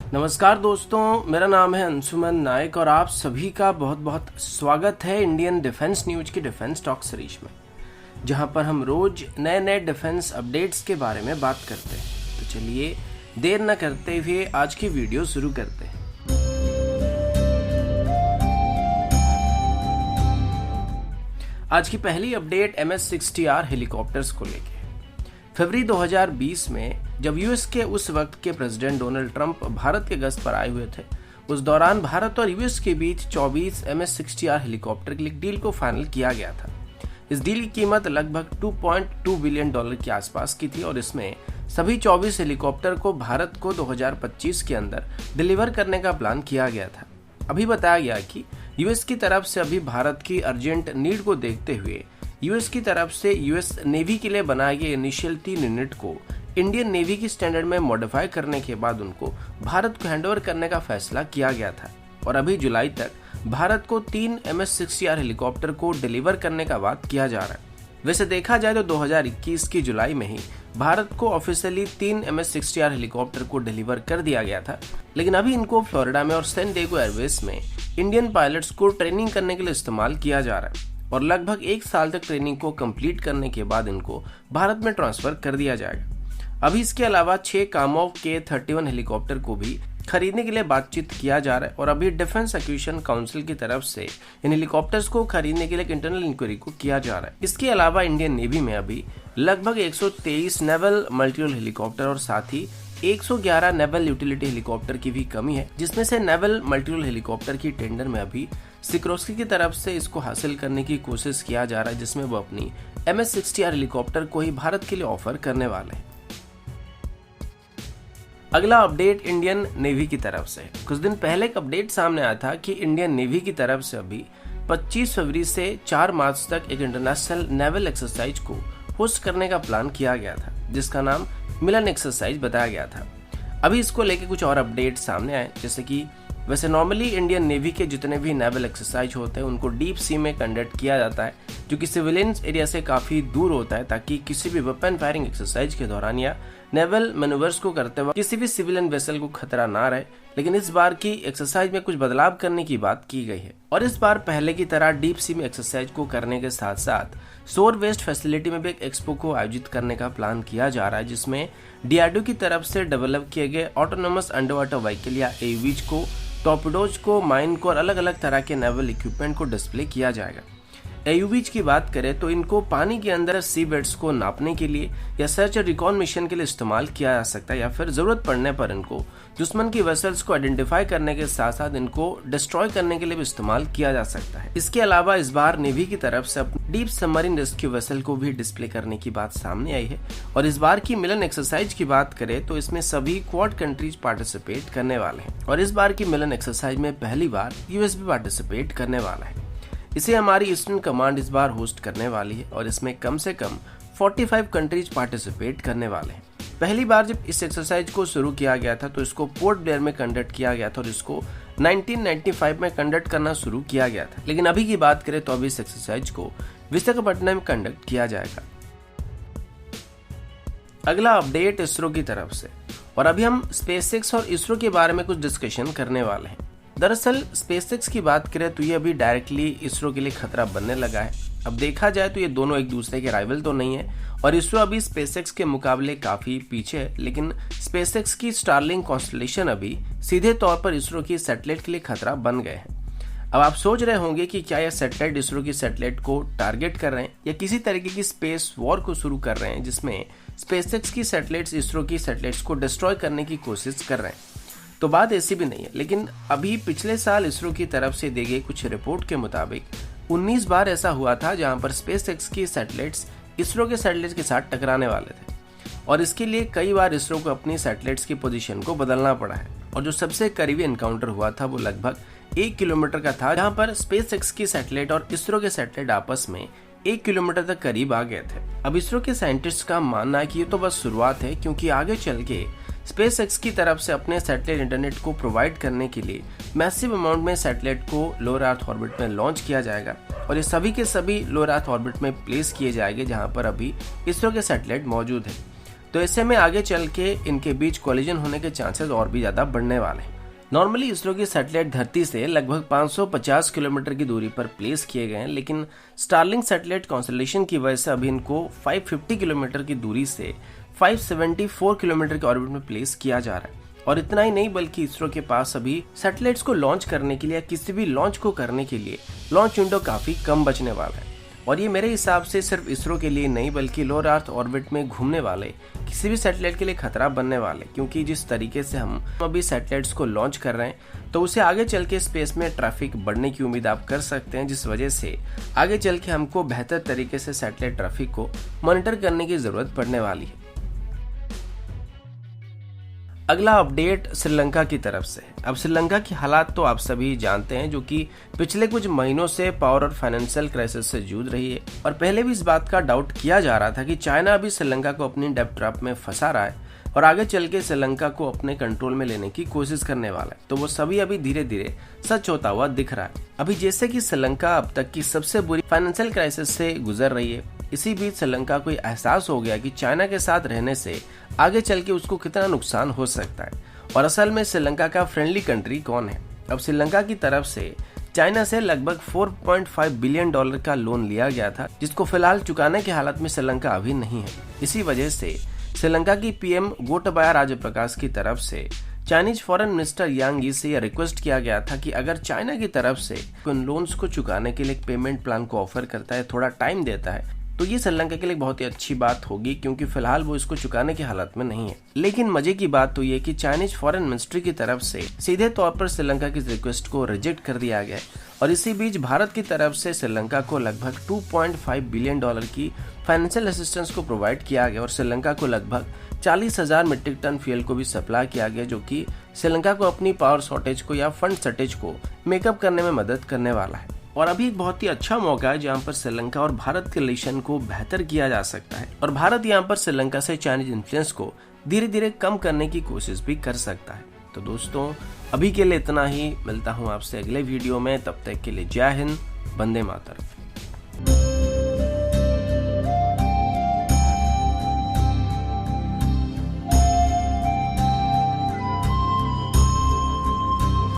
नमस्कार दोस्तों, मेरा नाम है अंशुमन नायक और आप सभी का बहुत बहुत स्वागत है इंडियन डिफेंस न्यूज की डिफेंस टॉक सीरीज में, जहां पर हम रोज नए नए डिफेंस अपडेट्स के बारे में बात करते हैं। तो चलिए देर न करते हुए आज की वीडियो शुरू करते हैं। आज की पहली अपडेट MS-60R हेलीकॉप्टर्स को लेकर। फरवरी 2020 में जब यूएस के उस वक्त के प्रेसिडेंट डोनाल्ड ट्रंप भारत के गस्त पर आए हुए थे, उस दौरान भारत और यूएस के बीच 24 MS-60R हेलीकॉप्टर के लिए डील को फाइनल किया गया था। इस डील की कीमत लगभग $2.2 बिलियन के आसपास की थी और इसमें सभी 24 हेलीकॉप्टर को भारत को 2025 के अंदर डिलीवर करने का प्लान किया गया था। अभी बताया गया कि यूएस की तरफ से अभी भारत की अर्जेंट नीड को देखते हुए यूएस की तरफ से यूएस नेवी के लिए बनाए गए इनिशियल 3 यूनिट को इंडियन नेवी की स्टैंडर्ड में मॉडिफाई करने के बाद उनको भारत को हैंडओवर करने का फैसला किया गया था और अभी जुलाई तक भारत को 3 MS-60R हेलीकॉप्टर को डिलीवर करने का बात किया जा रहा है। वैसे देखा जाए तो 2021 की जुलाई में ही भारत को ऑफिशियली 3 MS-60R हेलीकॉप्टर को डिलीवर कर दिया गया था, लेकिन अभी इनको फ्लोरिडा में और सैन डिएगो एयरबेस में इंडियन पायलट्स को ट्रेनिंग करने के लिए इस्तेमाल किया जा रहा है और लगभग 1 साल तक ट्रेनिंग को कंप्लीट करने के बाद इनको भारत में ट्रांसफर कर दिया जाएगा। अभी इसके अलावा 6 कामोव K-31 हेलीकॉप्टर को भी खरीदने के लिए बातचीत किया जा रहा है और अभी डिफेंस एक्विजिशन काउंसिल की तरफ से इन हेलीकॉप्टर्स को खरीदने के लिए एक इंटरनल इंक्वायरी को किया जा रहा है। इसके अलावा इंडियन नेवी में अभी लगभग 123 नेवल मल्टीरोल हेलीकॉप्टर और साथ ही 111 नेवल यूटिलिटी हेलीकॉप्टर की भी कमी है, जिसमें से नेवल मल्टीरोल हेलीकॉप्टर की टेंडर में अभी सिक्रोस्की की तरफ से इसको हासिल करने की कोशिश किया जा रहा है, जिसमें वो अपनी MS-60R हेलीकॉप्टर को ही भारत के लिए ऑफर करने वाले हैं। अगला अपडेट इंडियन नेवी की तरफ से। कुछ दिन पहले एक अपडेट सामने आया था कि इंडियन नेवी की तरफ से अभी 25 फरवरी से 4 मार्च तक एक इंटरनेशनल नेवल एक्सरसाइज को होस्ट करने का प्लान किया गया था, जिसका नाम मिलन एक्सरसाइज बताया गया था। अभी इसको लेके कुछ और अपडेट सामने आए, जैसे कि वैसे नॉर्मली इंडियन नेवी के जितने भी नेवल एक्सरसाइज होते हैं उनको डीप सी में कंडक्ट किया जाता है, जो कि सिविलियन एरिया से काफी दूर होता है, ताकि किसी भी वेपन फायरिंग एक्सरसाइज के दौरान या नेवल मैन्यूवर्स को करते वक्त किसी भी सिविलियन वेसल को खतरा ना रहे। लेकिन इस बार की एक्सरसाइज में कुछ बदलाव करने की बात की गई है और इस बार पहले की तरह डीप सी में एक्सरसाइज को करने के साथ साथ सोर वेस्ट फैसिलिटी में भी एक एक्सपो को आयोजित करने का प्लान किया जा रहा है, जिसमें DRDO की तरफ से डेवलप किए गए ऑटोनोमस अंडर वाटर व्हीकल या AUVs को, टॉर्पेडोज को, माइन को और अलग अलग तरह के नेवल इक्विपमेंट को डिस्प्ले किया जाएगा। AUVs की बात करें तो इनको पानी के अंदर सी बेड्स को नापने के लिए या सर्च और रिकॉन मिशन के लिए इस्तेमाल किया जा सकता है, या फिर जरूरत पड़ने पर इनको दुश्मन की वेसल्स को आइडेंटिफाई करने के साथ साथ इनको डिस्ट्रॉय करने के लिए भी इस्तेमाल किया जा सकता है। इसके अलावा इस बार नेवी की तरफ से डीप सबमरीन रेस्क्यू वेसल को भी डिस्प्ले करने की बात सामने आई है और इस बार की मिलन एक्सरसाइज की बात करें तो इसमें सभी क्वाड कंट्रीज पार्टिसिपेट करने वाले हैं और इस बार की मिलन एक्सरसाइज में पहली बार यूएस भी पार्टिसिपेट करने वाला है। इसे हमारी ईस्टर्न कमांड इस बार होस्ट करने वाली है और इसमें कम से कम 45 कंट्रीज पार्टिसिपेट करने वाले हैं। पहली बार जब इस एक्सरसाइज को शुरू किया गया था तो इसको पोर्ट ब्लेयर में कंडक्ट किया गया था और इसको 1995 में कंडक्ट करना शुरू किया गया था, लेकिन अभी की बात करें तो अभी इस एक्सरसाइज को विशाखापट्टनम में कंडक्ट किया जाएगा। अगला अपडेट इसरो की तरफ से, और अभी हम स्पेसएक्स और इसरो के बारे में कुछ डिस्कशन करने वाले हैं। दरअसल स्पेसएक्स की बात करें तो ये अभी डायरेक्टली इसरो के लिए खतरा बनने लगा है। अब देखा जाए तो ये दोनों एक दूसरे के राइवल तो नहीं है और इसरो अभी स्पेसएक्स के मुकाबले काफी पीछे है, लेकिन स्पेसएक्स की स्टारलिंक कॉन्स्टलेशन अभी सीधे तौर पर इसरो की सैटेलाइट के लिए खतरा बन गए हैं। अब आप सोच रहे होंगे कि क्या यह सैटेलाइट इसरो की सैटेलाइट को टारगेट कर रहे हैं या किसी तरीके की स्पेस वॉर को शुरू कर रहे हैं, जिसमें स्पेसएक्स की सैटेलाइट्स इसरो की सैटेलाइट्स को डिस्ट्रॉय करने की कोशिश कर रहे हैं। तो बात ऐसी भी नहीं है, लेकिन अभी पिछले साल इसरो की तरफ से दी गई कुछ रिपोर्ट के मुताबिक 19 बार ऐसा हुआ था जहां पर स्पेसएक्स की सैटेलाइट्स इसरो के सैटेलाइट्स के साथ टकराने वाले थे और इसके लिए कई बार इसरो को अपनी सैटेलाइट्स की पोजीशन को बदलना पड़ा है और जो सबसे करीबी एनकाउंटर हुआ था वो लगभग 1 किलोमीटर का था, जहां पर स्पेसएक्स की सैटेलाइट और इसरो के सैटेलाइट आपस में 1 किलोमीटर तक करीब आ गए थे। अब इसरो के साइंटिस्ट का मानना है कि ये तो बस शुरुआत है, क्योंकि आगे चल के स्पेसएक्स की तरफ से अपने सैटेलाइट इंटरनेट को प्रोवाइड करने के लिए मैसिव अमाउंट में सैटेलाइट को लोअर अर्थ ऑर्बिट में लॉन्च किया जाएगा और ये सभी के सभी लोअर अर्थ ऑर्बिट में प्लेस किए जाएंगे जहां पर अभी इसरो के सैटेलाइट मौजूद है। तो ऐसे में आगे चल के इनके बीच कोलिजन होने के चांसेस और भी ज्यादा बढ़ने वाले हैं। नॉर्मली इसरो की सैटेलाइट धरती से लगभग 550 किलोमीटर की दूरी पर प्लेस किए गए हैं, लेकिन स्टारलिंक सैटेलाइट कॉन्स्टेलेशन की वजह से अभी इनको 550 किलोमीटर की दूरी से 574 किलोमीटर के ऑर्बिट में प्लेस किया जा रहा है। और इतना ही नहीं, बल्कि इसरो के पास अभी सैटेलाइट्स को लॉन्च करने के लिए, किसी भी लॉन्च को करने के लिए लॉन्च विंडो काफी कम बचने वाला है। और ये मेरे हिसाब से सिर्फ इसरो के लिए नहीं, बल्कि लोअर अर्थ ऑर्बिट में घूमने वाले किसी भी सैटेलाइट के लिए खतरा बनने वाले, क्योंकि जिस तरीके से हम अभी सैटेलाइट्स को लॉन्च कर रहे हैं तो उसे आगे चल के स्पेस में ट्रैफिक बढ़ने की उम्मीद आप कर सकते हैं, जिस वजह से आगे चल के हमको बेहतर तरीके से सैटेलाइट ट्रैफिक को मॉनिटर करने की जरूरत पड़ने वाली है। अगला अपडेट श्रीलंका की तरफ से। अब श्रीलंका की हालात तो आप सभी जानते हैं, जो कि पिछले कुछ महीनों से पावर और फाइनेंशियल क्राइसिस से जूझ रही है। और पहले भी इस बात का डाउट किया जा रहा था कि चाइना अभी श्रीलंका को अपनी डेब्ट ट्रैप में फंसा रहा है और आगे चल के श्रीलंका को अपने कंट्रोल में लेने की कोशिश करने वाला है। तो वो सभी अभी धीरे धीरे सच होता हुआ दिख रहा है। अभी जैसे कि श्रीलंका अब तक की सबसे बुरी फाइनेंशियल क्राइसिस से गुजर रही है, इसी बीच श्रीलंका को एहसास हो गया कि चाइना के साथ रहने से आगे चल के उसको कितना नुकसान हो सकता है। और असल में श्रीलंका का फ्रेंडली कंट्री कौन है? अब श्रीलंका की तरफ से चाइना से लगभग $4.5 बिलियन का लोन लिया गया था, जिसको फिलहाल चुकाने की हालत में श्रीलंका अभी नहीं है। इसी वजह से श्रीलंका की पीएम गोटाबाया राजपक्षे की तरफ से चाइनीज फॉरेन मिनिस्टर यांग यी से यह रिक्वेस्ट किया गया था कि अगर चाइना की तरफ से उन लोन्स को चुकाने के लिए एक पेमेंट प्लान को ऑफर करता है, थोड़ा टाइम देता है, तो ये श्रीलंका के लिए बहुत ही अच्छी बात होगी, क्योंकि फिलहाल वो इसको चुकाने की हालत में नहीं है। लेकिन मजे की बात तो ये कि चाइनीज फॉरेन मिनिस्ट्री की तरफ से सीधे तौर पर श्रीलंका की रिक्वेस्ट को रिजेक्ट कर दिया गया है। और इसी बीच भारत की तरफ से श्रीलंका को लगभग $2.5 बिलियन की फाइनेंशियल असिस्टेंस को प्रोवाइड किया गया और श्रीलंका को लगभग 40,000 मीट्रिक टन फ्यूल को भी सप्लाई किया गया, जो कि श्रीलंका को अपनी पावर शॉर्टेज को या फंड शॉर्टेज को मेकअप करने में मदद करने वाला है। और अभी एक बहुत ही अच्छा मौका है जहाँ पर श्रीलंका और भारत के रिलेशन को बेहतर किया जा सकता है और भारत यहाँ पर श्रीलंका से चाइनीज इन्फ्लुएंस को धीरे धीरे कम करने की कोशिश भी कर सकता है। तो दोस्तों, अभी के लिए इतना ही। मिलता हूँ आपसे अगले वीडियो में, तब तक के लिए जय हिंद, वंदे मातरम।